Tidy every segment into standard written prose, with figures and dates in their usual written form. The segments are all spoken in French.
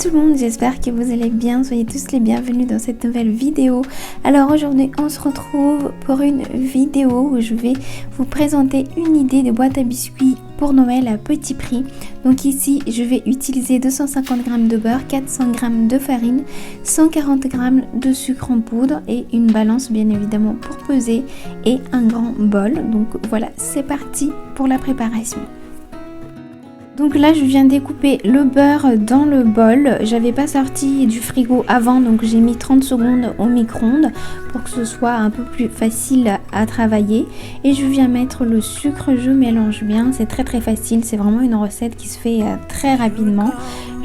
tout le monde, j'espère que vous allez bien, soyez tous les bienvenus dans cette nouvelle vidéo. Alors aujourd'hui on se retrouve pour une vidéo où je vais vous présenter une idée de boîte à biscuits pour Noël à petit prix. Donc ici je vais utiliser 250 g de beurre, 400 g de farine, 140 g de sucre en poudre et une balance bien évidemment pour peser et un grand bol. Donc voilà, c'est parti pour la préparation. Donc là je viens découper le beurre dans le bol, j'avais pas sorti du frigo avant donc j'ai mis 30 secondes au micro-ondes pour que ce soit un peu plus facile à travailler. Et je viens mettre le sucre, je mélange bien, c'est très facile, c'est vraiment une recette qui se fait très rapidement.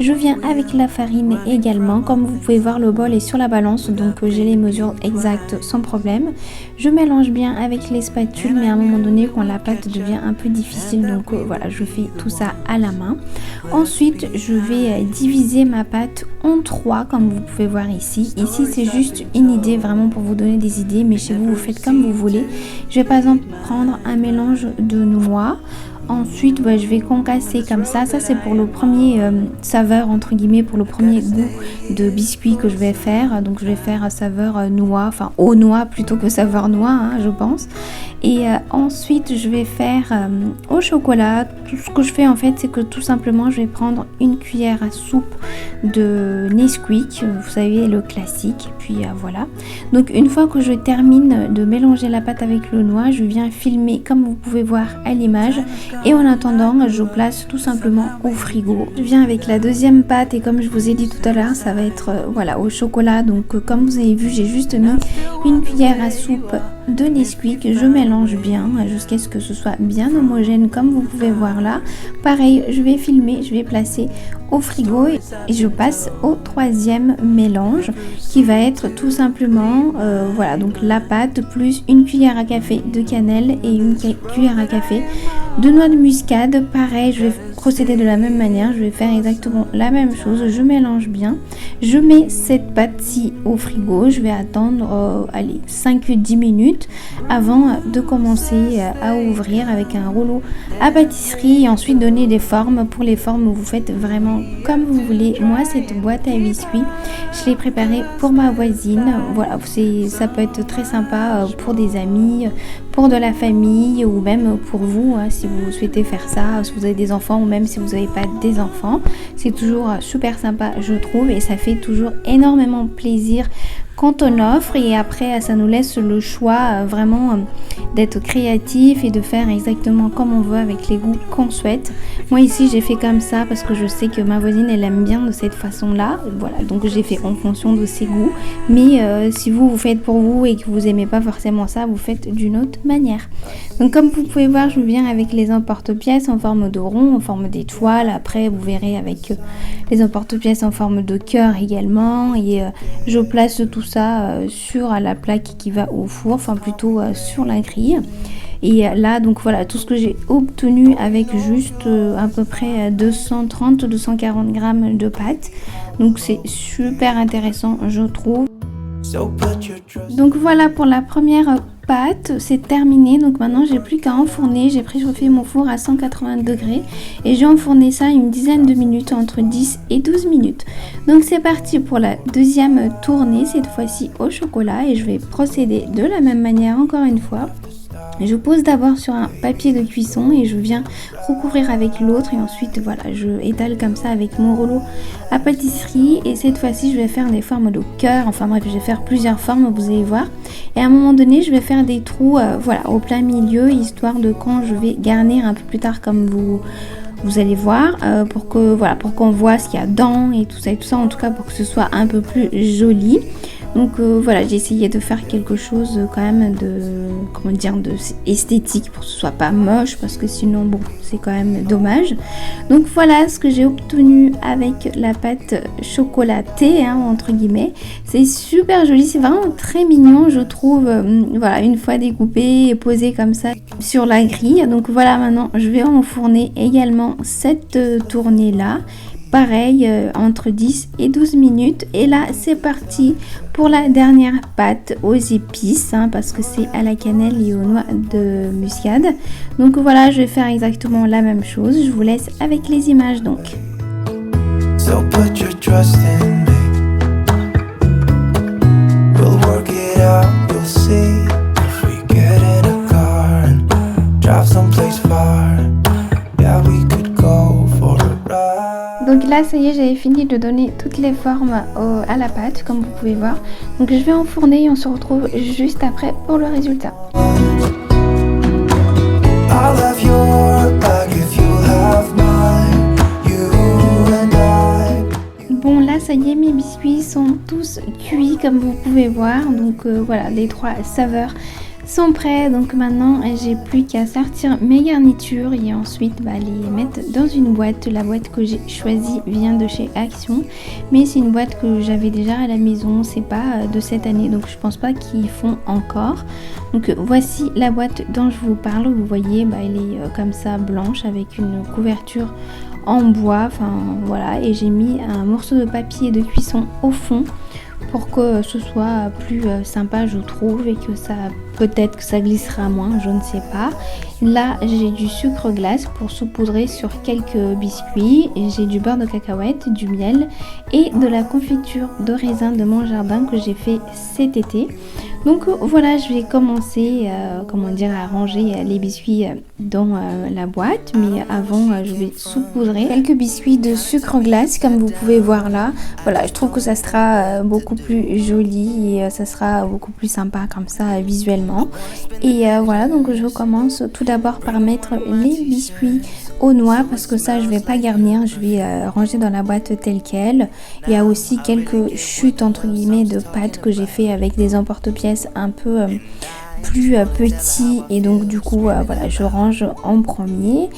Je viens avec la farine également, comme vous pouvez voir le bol est sur la balance donc j'ai les mesures exactes sans problème. Je mélange bien avec les spatules mais à un moment donné quand la pâte devient un peu difficile donc voilà, je fais tout ça à la main. Ensuite je vais diviser ma pâte en 3 comme vous pouvez voir ici. Ici c'est juste une idée vraiment pour vous donner des idées, mais chez vous vous faites comme vous voulez. Je vais par exemple prendre un mélange de noix. Ensuite je vais concasser comme ça c'est pour le premier saveur entre guillemets, pour le premier goût de biscuit que je vais faire. Donc je vais faire saveur noix, enfin aux noix plutôt que saveur noix hein, je pense. Et ensuite je vais faire au chocolat. Tout ce que je fais en fait c'est que tout simplement je vais prendre une cuillère à soupe de Nesquik, vous savez le classique, puis voilà. Donc une fois que je termine de mélanger la pâte avec le noix, je viens filmer comme vous pouvez voir à l'image. Et en attendant, je place tout simplement au frigo. Je viens avec la deuxième pâte et comme je vous ai dit tout à l'heure, ça va être voilà au chocolat. Donc comme vous avez vu, j'ai juste mis une cuillère à soupe de Nesquik. Je mélange bien jusqu'à ce que ce soit bien homogène comme vous pouvez voir là. Pareil, je vais filmer, je vais placer au frigo et je passe au troisième mélange qui va être tout simplement voilà, donc la pâte plus une cuillère à café de cannelle et une cuillère à café de noix de muscade. Pareil, je vais procéder de la même manière, je vais faire exactement la même chose, je mélange bien, je mets cette pâte-ci au frigo, je vais attendre allez 5-10 minutes avant de commencer à ouvrir avec un rouleau à pâtisserie et ensuite donner des formes. Pour les formes vous faites vraiment comme vous voulez. Moi cette boîte à biscuits je l'ai préparée pour ma voisine, voilà, ça peut être très sympa pour des amis, pour de la famille ou même pour vous hein, si vous souhaitez faire ça, si vous avez des enfants ou même si vous n'avez pas des enfants. C'est toujours super sympa je trouve et ça fait toujours énormément plaisir quand on offre et après ça nous laisse le choix vraiment d'être créatif et de faire exactement comme on veut avec les goûts qu'on souhaite. Moi ici j'ai fait comme ça parce que je sais que ma voisine elle aime bien de cette façon là, voilà, donc j'ai fait en fonction de ses goûts. Mais si vous faites pour vous et que vous aimez pas forcément ça, vous faites d'une autre manière. Donc comme vous pouvez voir je viens avec les emporte-pièces en forme de rond, en forme d'étoile. Après vous verrez avec les emporte-pièces en forme de cœur également et je place tout ça sur la plaque qui va au four, enfin plutôt sur la grille. Et là donc voilà tout ce que j'ai obtenu avec juste à peu près 230-240 g de pâte. Donc c'est super intéressant je trouve. Donc voilà pour la première pâte, c'est terminé. Donc maintenant j'ai plus qu'à enfourner. J'ai préchauffé mon four à 180 degrés et j'ai enfourné ça une dizaine de minutes, entre 10 et 12 minutes. Donc c'est parti pour la deuxième tournée, cette fois-ci au chocolat, et je vais procéder de la même manière encore une fois. Je pose d'abord sur un papier de cuisson et je viens recouvrir avec l'autre et ensuite voilà je étale comme ça avec mon rouleau à pâtisserie. Et cette fois-ci je vais faire des formes de cœur, enfin bref je vais faire plusieurs formes, vous allez voir. Et à un moment donné je vais faire des trous voilà au plein milieu, histoire de quand je vais garnir un peu plus tard comme vous allez voir, pour qu'on voit ce qu'il y a dedans et tout ça, en tout cas pour que ce soit un peu plus joli. Donc voilà, j'ai essayé de faire quelque chose quand même de, comment dire, de esthétique pour que ce soit pas moche parce que sinon bon c'est quand même dommage. Donc voilà ce que j'ai obtenu avec la pâte chocolatée hein, entre guillemets. C'est super joli, c'est vraiment très mignon je trouve. Voilà, une fois découpé et posé comme ça sur la grille. Donc voilà, maintenant je vais enfourner également cette tournée là. Pareil, entre 10 et 12 minutes. Et là, c'est parti pour la dernière pâte aux épices, hein, parce que c'est à la cannelle et aux noix de muscade. Donc voilà, je vais faire exactement la même chose. Je vous laisse avec les images donc. So put your trust in me. We'll work it out, you'll see. If we get in a car and drive someplace far, yeah, we could go for a ride. Donc là, ça y est, j'avais fini de donner toutes les formes à la pâte, comme vous pouvez voir. Donc je vais enfourner et on se retrouve juste après pour le résultat. I'll have your back if you have mine. You and I. Bon, là, ça y est, mes biscuits sont tous cuits, comme vous pouvez voir. Donc voilà, les 3 saveurs sont prêts. Donc maintenant, j'ai plus qu'à sortir mes garnitures et ensuite les mettre dans une boîte. La boîte que j'ai choisie vient de chez Action, mais c'est une boîte que j'avais déjà à la maison. C'est pas de cette année, donc je pense pas qu'ils font encore. Donc voici la boîte dont je vous parle. Vous voyez, elle est comme ça blanche avec une couverture en bois. Enfin voilà, et j'ai mis un morceau de papier de cuisson au fond pour que ce soit plus sympa, je trouve, et que ça, peut-être que ça glissera moins, je ne sais pas. Là, j'ai du sucre glace pour saupoudrer sur quelques biscuits, et j'ai du beurre de cacahuète, du miel et de la confiture de raisin de mon jardin que j'ai fait cet été. Donc voilà, je vais commencer à ranger les biscuits dans la boîte, mais avant je vais saupoudrer quelques biscuits de sucre glace comme vous pouvez voir là. Voilà, je trouve que ça sera beaucoup plus joli et ça sera beaucoup plus sympa comme ça visuellement. Et voilà, donc je commence tout d'abord par mettre les biscuits aux noix parce que ça je vais pas garnir, je vais ranger dans la boîte telle quelle. Il y a aussi quelques chutes entre guillemets de pâtes que j'ai fait avec des emporte-pièces un peu plus petits et donc du coup voilà, je range en premier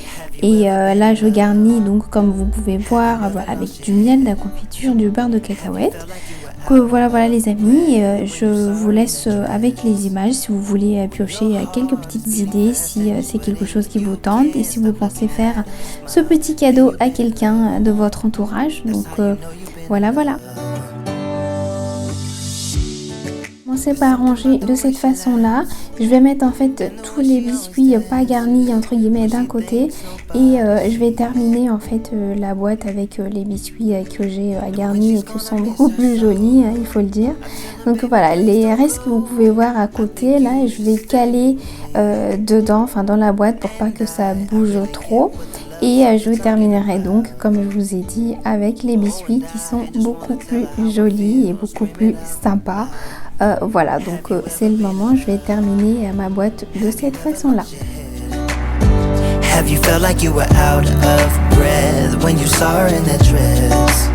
et là je garnis donc comme vous pouvez voir voilà, avec du miel, de la confiture, du beurre de cacahuète. Que voilà les amis, je vous laisse avec les images si vous voulez piocher quelques petites idées si c'est quelque chose qui vous tente et si vous pensez faire ce petit cadeau à quelqu'un de votre entourage. Donc voilà. Commencez par ranger de cette façon là. Je vais mettre en fait tous les biscuits pas garnis entre guillemets d'un côté et je vais terminer en fait la boîte avec les biscuits que j'ai garnis et qui sont beaucoup plus jolis, il faut le dire. Donc voilà, les restes que vous pouvez voir à côté là, je vais caler dedans, enfin dans la boîte pour pas que ça bouge trop. Et je terminerai donc, comme je vous ai dit, avec les biscuits qui sont beaucoup plus jolis et beaucoup plus sympas. Voilà, donc c'est le moment, je vais terminer ma boîte de cette façon-là. Have you felt like you were out of breath when you saw her in that dress?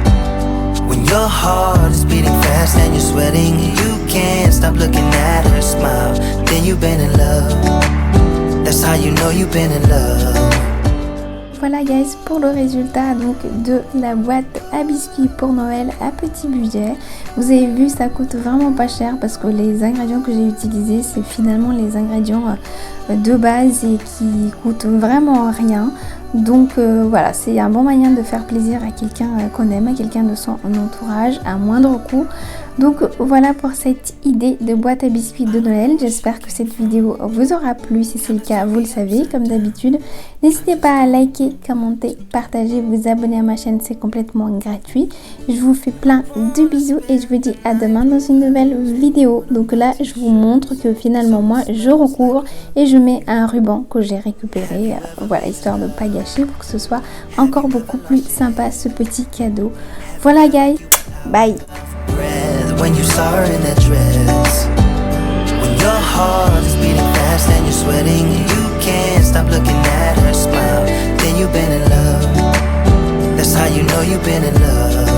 When your heart is beating fast and you're sweating, you can't stop looking at her smile. Then you've been in love. That's how you know you've been in love. Voilà guys pour le résultat donc de la boîte à biscuits pour Noël à petit budget. Vous avez vu, ça coûte vraiment pas cher parce que les ingrédients que j'ai utilisés c'est finalement les ingrédients de base et qui coûtent vraiment rien. Donc voilà, c'est un bon moyen de faire plaisir à quelqu'un qu'on aime, à quelqu'un de son entourage à moindre coût. Donc voilà pour cette idée de boîte à biscuits de Noël. J'espère que cette vidéo vous aura plu. Si c'est le cas, vous le savez, comme d'habitude. N'hésitez pas à liker, commenter, partager, vous abonner à ma chaîne, c'est complètement gratuit. Je vous fais plein de bisous et je vous dis à demain dans une nouvelle vidéo. Donc là, je vous montre que finalement moi, je recouvre et je mets un ruban que j'ai récupéré. Voilà, histoire de ne pas gâcher pour que ce soit encore beaucoup plus sympa ce petit cadeau. Voilà guys, bye. When you saw her in that dress, when your heart is beating fast and you're sweating, you can't stop looking at her smile. Then you've been in love. That's how you know you've been in love.